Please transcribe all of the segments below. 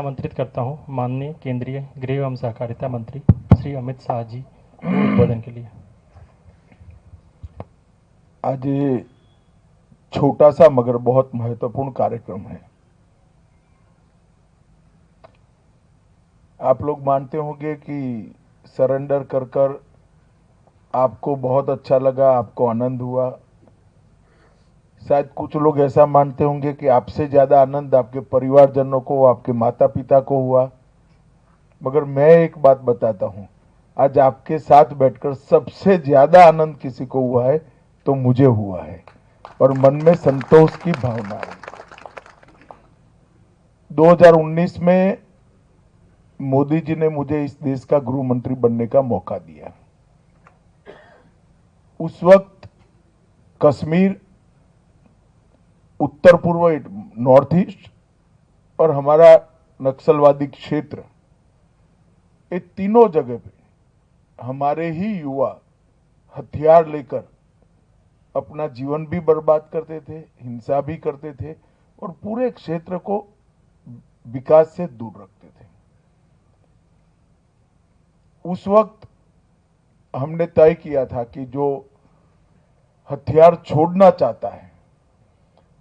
आमंत्रित करता हूं माननीय केंद्रीय गृह एवं सहकारिता मंत्री श्री अमित शाह जी को उद्बोधन के लिए। आज ये छोटा सा मगर बहुत महत्वपूर्ण कार्यक्रम है। आप लोग मानते होंगे कि सरेंडर कर कर आपको बहुत अच्छा लगा, आपको आनंद हुआ। शायद कुछ लोग ऐसा मानते होंगे कि आपसे ज्यादा आनंद आपके परिवारजनों को, आपके माता पिता को हुआ। मगर मैं एक बात बताता हूं, आज आपके साथ बैठकर सबसे ज्यादा आनंद किसी को हुआ है तो मुझे हुआ है और मन में संतोष की भावना है। 2019 में मोदी जी ने मुझे इस देश का गृह मंत्री बनने का मौका दिया। उस वक्त कश्मीर, उत्तर पूर्व नॉर्थ ईस्ट और हमारा नक्सलवादी क्षेत्र, ये तीनों जगह पे हमारे ही युवा हथियार लेकर अपना जीवन भी बर्बाद करते थे, हिंसा भी करते थे और पूरे क्षेत्र को विकास से दूर रखते थे। उस वक्त हमने तय किया था कि जो हथियार छोड़ना चाहता है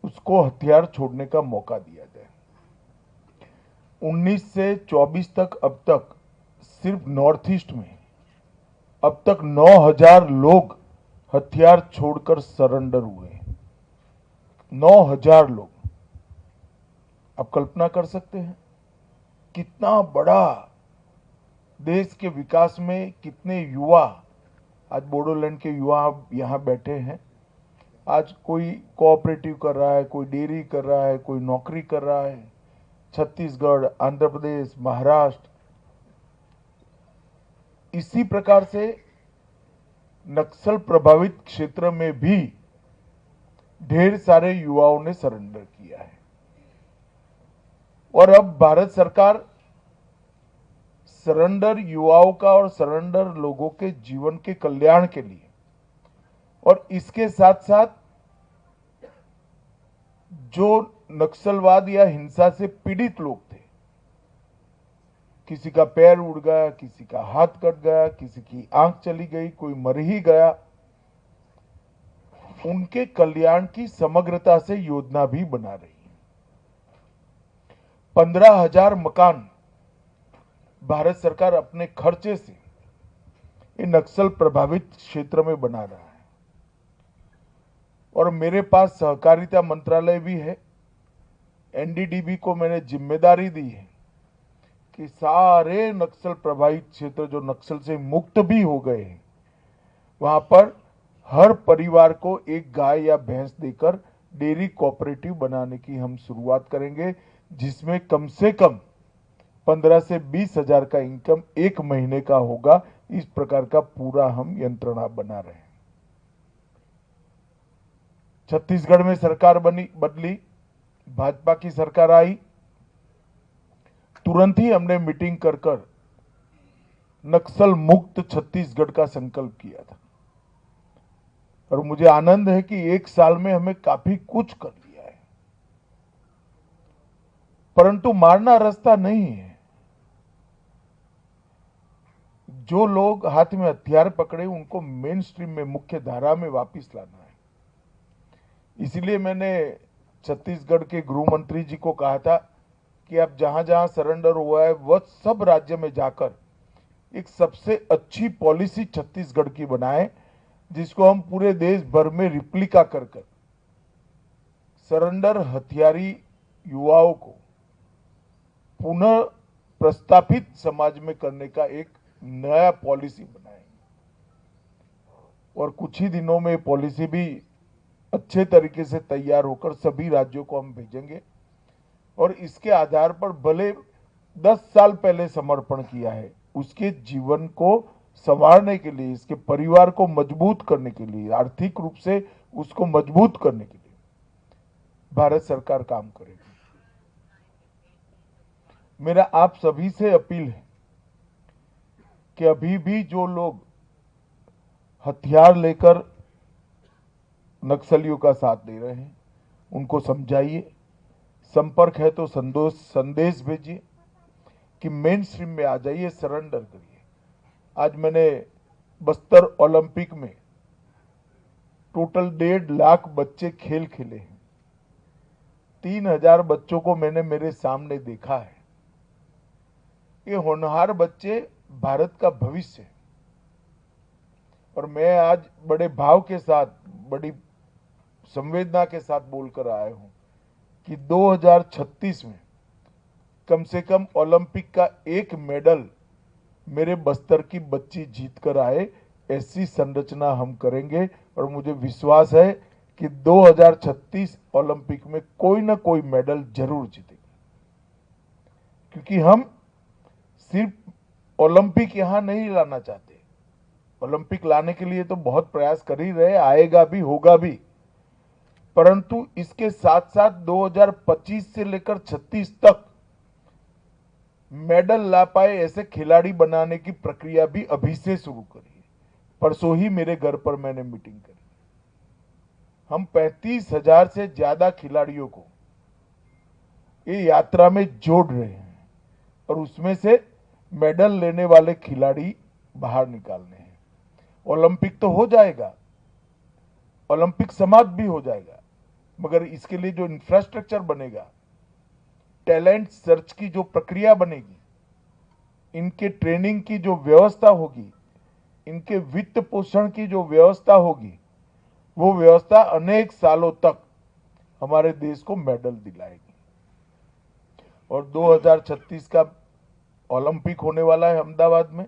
उसको हथियार छोड़ने का मौका दिया जाए। 19 से 24 तक अब तक सिर्फ नॉर्थ ईस्ट में अब तक 9,000 लोग हथियार छोड़कर सरेंडर हुए हैं। 9,000 लोग। आप कल्पना कर सकते हैं कितना बड़ा देश के विकास में कितने युवा, आज बोडोलैंड के युवा यहां बैठे हैं। आज कोई कोऑपरेटिव कर रहा है, कोई डेयरी कर रहा है, कोई नौकरी कर रहा है। छत्तीसगढ़, आंध्र प्रदेश, महाराष्ट्र, इसी प्रकार से नक्सल प्रभावित क्षेत्र में भी ढेर सारे युवाओं ने सरेंडर किया है। और अब भारत सरकार सरेंडर युवाओं का और सरेंडर लोगों के जीवन के कल्याण के लिए और इसके साथ साथ जो नक्सलवाद या हिंसा से पीड़ित लोग थे, किसी का पैर उड़ गया, किसी का हाथ कट गया, किसी की आंख चली गई, कोई मर ही गया, उनके कल्याण की समग्रता से योजना भी बना रही है। 15,000 मकान भारत सरकार अपने खर्चे से ये नक्सल प्रभावित क्षेत्र में बना रहा है। और मेरे पास सहकारिता मंत्रालय भी है। एनडीडीबी को मैंने जिम्मेदारी दी है कि सारे नक्सल प्रभावित क्षेत्र जो नक्सल से मुक्त भी हो गए हैं, वहां पर हर परिवार को एक गाय या भैंस देकर डेयरी कोऑपरेटिव बनाने की हम शुरुआत करेंगे, जिसमें कम से कम 15 से 20 हजार का इनकम एक महीने का होगा। इस प्रकार का पूरा हम यंत्रणा बना रहे हैं। छत्तीसगढ़ में सरकार बदली, भाजपा की सरकार आई, तुरंत ही हमने मीटिंग कर कर नक्सल मुक्त छत्तीसगढ़ का संकल्प किया था। और मुझे आनंद है कि एक साल में हमें काफी कुछ कर लिया है। परंतु मारना रास्ता नहीं है। जो लोग हाथ में हथियार पकड़े उनको मेन स्ट्रीम में, मुख्य धारा में वापस लाना है। इसलिए मैंने छत्तीसगढ़ के गृह मंत्री जी को कहा था कि आप जहां जहां सरेंडर हुआ है वह सब राज्य में जाकर एक सबसे अच्छी पॉलिसी छत्तीसगढ़ की बनाएं, जिसको हम पूरे देश भर में रिप्लिका कर कर सरेंडर हथियारी युवाओं को पुनः प्रस्तापित समाज में करने का एक नया पॉलिसी बनाएंगे। और कुछ ही दिनों में पॉलिसी भी अच्छे तरीके से तैयार होकर सभी राज्यों को हम भेजेंगे। और इसके आधार पर भले 10 साल पहले समर्पण किया है, उसके जीवन को संवारने के लिए, इसके परिवार को मजबूत करने के लिए, आर्थिक रूप से उसको मजबूत करने के लिए भारत सरकार काम करेगी। मेरा आप सभी से अपील है कि अभी भी जो लोग हथियार लेकर नक्सलियों का साथ दे रहे हैं उनको समझाइए। संपर्क है तो संदेश भेजिए। कि मेन स्ट्रीम में आ जाइए, सरेंडर करिए। आज मैंने बस्तर ओलंपिक में टोटल 1.5 लाख बच्चे खेल खेले हैं। 3,000 बच्चों को मैंने मेरे सामने देखा है। ये होनहार बच्चे भारत का भविष्य है। और मैं आज बड़े भाव के साथ, बड़ी संवेदना के साथ बोलकर आया हूं कि 2036 में कम से कम ओलंपिक का एक मेडल मेरे बस्तर की बच्ची जीत कर आए, ऐसी संरचना हम करेंगे। और मुझे विश्वास है कि 2036 ओलंपिक में कोई ना कोई मेडल जरूर जीतेंगे, क्योंकि हम सिर्फ ओलंपिक यहां नहीं लाना चाहते। ओलंपिक लाने के लिए तो बहुत प्रयास कर ही रहे, आएगा भी, होगा भी, परंतु इसके साथ साथ 2025 से लेकर 36 तक मेडल ला पाए ऐसे खिलाड़ी बनाने की प्रक्रिया भी अभी से शुरू करिए। परसों ही मेरे घर पर मैंने मीटिंग करी। हम 35,000 से ज्यादा खिलाड़ियों को ये यात्रा में जोड़ रहे हैं और उसमें से मेडल लेने वाले खिलाड़ी बाहर निकालने हैं। ओलंपिक तो हो जाएगा, ओलंपिक समाप्त भी हो जाएगा, मगर इसके लिए जो इंफ्रास्ट्रक्चर बनेगा, टैलेंट सर्च की जो प्रक्रिया बनेगी, इनके ट्रेनिंग की जो व्यवस्था होगी, इनके वित्त पोषण की जो व्यवस्था होगी, वो व्यवस्था अनेक सालों तक हमारे देश को मेडल दिलाएगी। और 2036 का ओलंपिक होने वाला है अहमदाबाद में।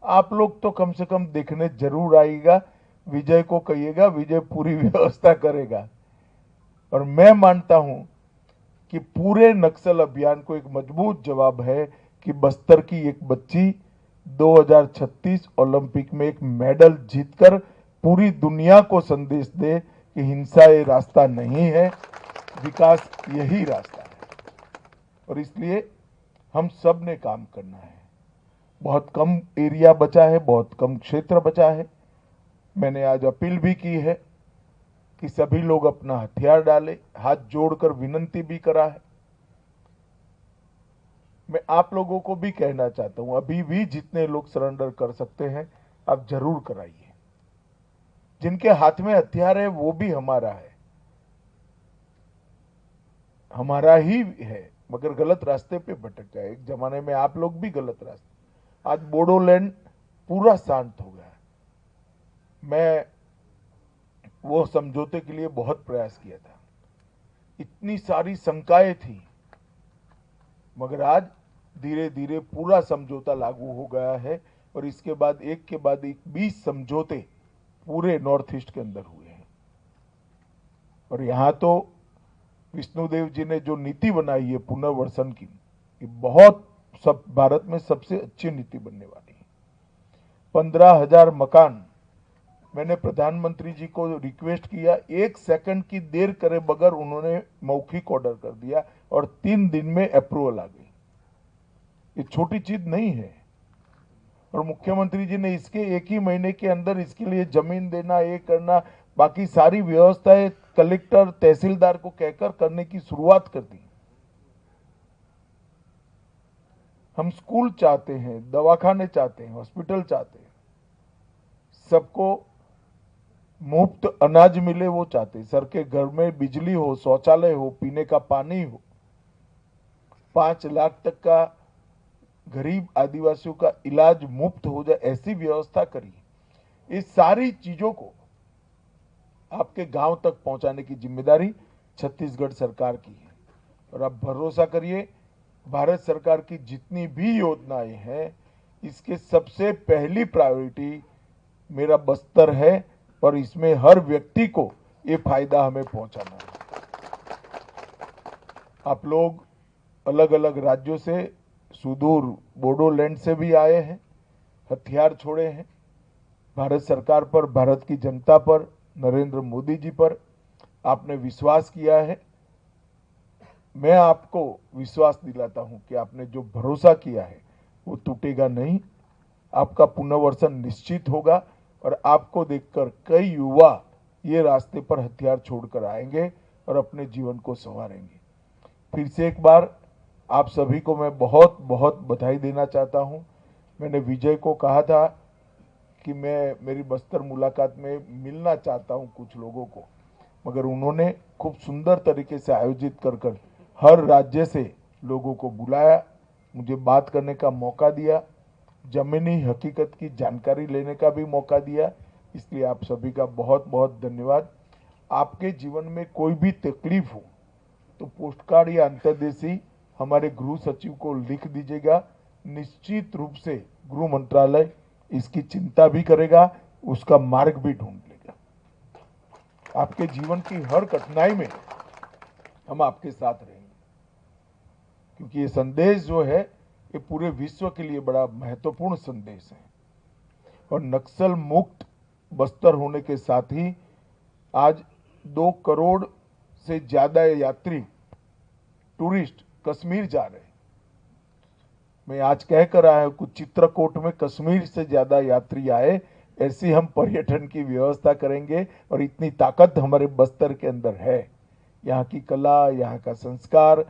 आप लोग तो कम से कम देखने जरूर आइएगा। विजय को कहिएगा, विजय पूरी व्यवस्था करेगा। और मैं मानता हूं कि पूरे नक्सल अभियान को एक मजबूत जवाब है कि बस्तर की एक बच्ची 2036 ओलंपिक में एक मेडल जीतकर पूरी दुनिया को संदेश दे कि हिंसा ये रास्ता नहीं है, विकास यही रास्ता है। और इसलिए हम सब ने काम करना है। बहुत कम एरिया बचा है, बहुत कम क्षेत्र बचा है। मैंने आज अपील भी की है कि सभी लोग अपना हथियार डालें, हाथ जोड़कर विनंती भी करा है। मैं आप लोगों को भी कहना चाहता हूं, अभी भी जितने लोग सरेंडर कर सकते हैं आप जरूर कराइए। जिनके हाथ में हथियार है वो भी हमारा है, हमारा ही है, मगर गलत रास्ते पे भटक जाए। एक जमाने में आप लोग भी गलत रास्ते। आज बोडोलैंड पूरा शांत हो गया है। मैं वो समझौते के लिए बहुत प्रयास किया था, इतनी सारी शंकाएं थी, मगर आज धीरे धीरे पूरा समझौता लागू हो गया है। और इसके बाद एक के बाद एक 20 समझौते पूरे नॉर्थ ईस्ट के अंदर हुए हैं। और यहां तो विष्णुदेव जी ने जो नीति बनाई है पुनर्वसन की, ये बहुत सब भारत में सबसे अच्छी नीति बनने वाली है। 15,000 मकान मैंने प्रधानमंत्री जी को रिक्वेस्ट किया, 1 सेकंड की देर करे बगैर उन्होंने मौखिक ऑर्डर कर दिया और 3 दिन में अप्रूवल आ गई। ये छोटी चीज नहीं है। और मुख्यमंत्री जी ने इसके 1 ही महीने के अंदर इसके लिए जमीन देना, ये करना, बाकी सारी व्यवस्थाएं कलेक्टर तहसीलदार को कहकर करने की शुरुआत कर दी। हम स्कूल चाहते हैं, दवाखाने चाहते हैं, हॉस्पिटल चाहते हैं, सबको मुफ्त अनाज मिले वो चाहते हैं, सबके घर में बिजली हो, शौचालय हो, पीने का पानी हो, 5 लाख तक का गरीब आदिवासियों का इलाज मुफ्त हो जाए, ऐसी व्यवस्था करिए। इस सारी चीजों को आपके गांव तक पहुंचाने की जिम्मेदारी छत्तीसगढ़ सरकार की है। और आप भरोसा करिए, भारत सरकार की जितनी भी योजनाएं हैं, इसके सबसे पहली प्रायोरिटी मेरा बस्तर है और इसमें हर व्यक्ति को ये फायदा हमें पहुंचाना है। आप लोग अलग अलग राज्यों से, सुदूर बोडोलैंड से भी आए हैं, हथियार छोड़े हैं। भारत सरकार पर, भारत की जनता पर, नरेंद्र मोदी जी पर आपने विश्वास किया है। मैं आपको विश्वास दिलाता हूं कि आपने जो भरोसा किया है वो टूटेगा नहीं। आपका पुनर्वसन निश्चित होगा और आपको देखकर कई युवा ये रास्ते पर हथियार छोड़कर आएंगे और अपने जीवन को संवारेंगे। फिर से एक बार आप सभी को मैं बहुत बहुत बधाई देना चाहता हूं। मैंने विजय को कहा था कि मैं मेरी बस्तर मुलाकात में मिलना चाहता हूं कुछ लोगों को, मगर उन्होंने खूब सुंदर तरीके से आयोजित कर हर राज्य से लोगों को बुलाया, मुझे बात करने का मौका दिया, जमीनी हकीकत की जानकारी लेने का भी मौका दिया। इसलिए आप सभी का बहुत बहुत धन्यवाद। आपके जीवन में कोई भी तकलीफ हो तो पोस्टकार्ड या अंतर्देशी हमारे गृह सचिव को लिख दीजिएगा। निश्चित रूप से गृह मंत्रालय इसकी चिंता भी करेगा, उसका मार्ग भी ढूंढ लेगा। आपके जीवन की हर कठिनाई में हम आपके साथ रहेंगे, क्योंकि ये संदेश जो है ये पूरे विश्व के लिए बड़ा महत्वपूर्ण संदेश है। और नक्सल मुक्त बस्तर होने के साथ ही आज 2 करोड़ से ज्यादा यात्री टूरिस्ट कश्मीर जा रहे हैं। मैं आज कह कर आया हूं कुछ चित्रकूट में कश्मीर से ज्यादा यात्री आए, ऐसी हम पर्यटन की व्यवस्था करेंगे। और इतनी ताकत हमारे बस्तर के अंदर है। यहाँ की कला, यहाँ का संस्कार,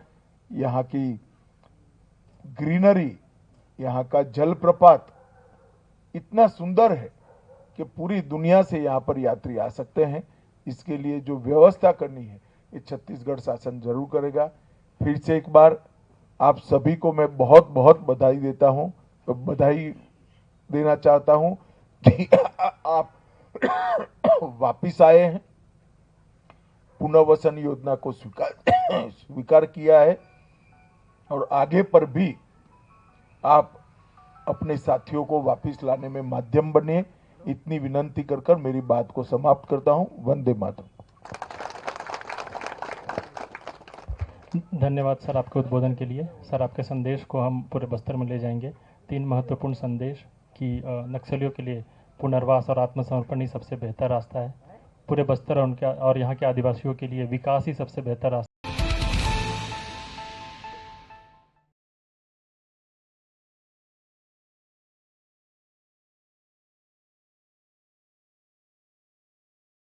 यहाँ की ग्रीनरी, यहाँ का जलप्रपात इतना सुंदर है कि पूरी दुनिया से यहाँ पर यात्री आ सकते हैं। इसके लिए जो व्यवस्था करनी है ये छत्तीसगढ़ शासन जरूर करेगा। फिर से एक बार आप सभी को मैं बहुत बहुत बधाई देता हूं। तो बधाई देना चाहता हूं कि आप वापिस आए हैं, पुनर्वसन योजना को स्वीकार किया है और आगे पर भी आप अपने साथियों को वापस लाने में माध्यम बने। इतनी विनंती कर मेरी बात को समाप्त करता हूं। वंदे मातरम। धन्यवाद सर आपके उद्बोधन के लिए। सर आपके संदेश को हम पूरे बस्तर में ले जाएंगे। 3 महत्वपूर्ण संदेश कि नक्सलियों के लिए पुनर्वास और आत्मसमर्पण ही सबसे बेहतर रास्ता है। पूरे बस्तर और यहाँ के आदिवासियों के लिए विकास ही सबसे बेहतर रास्ता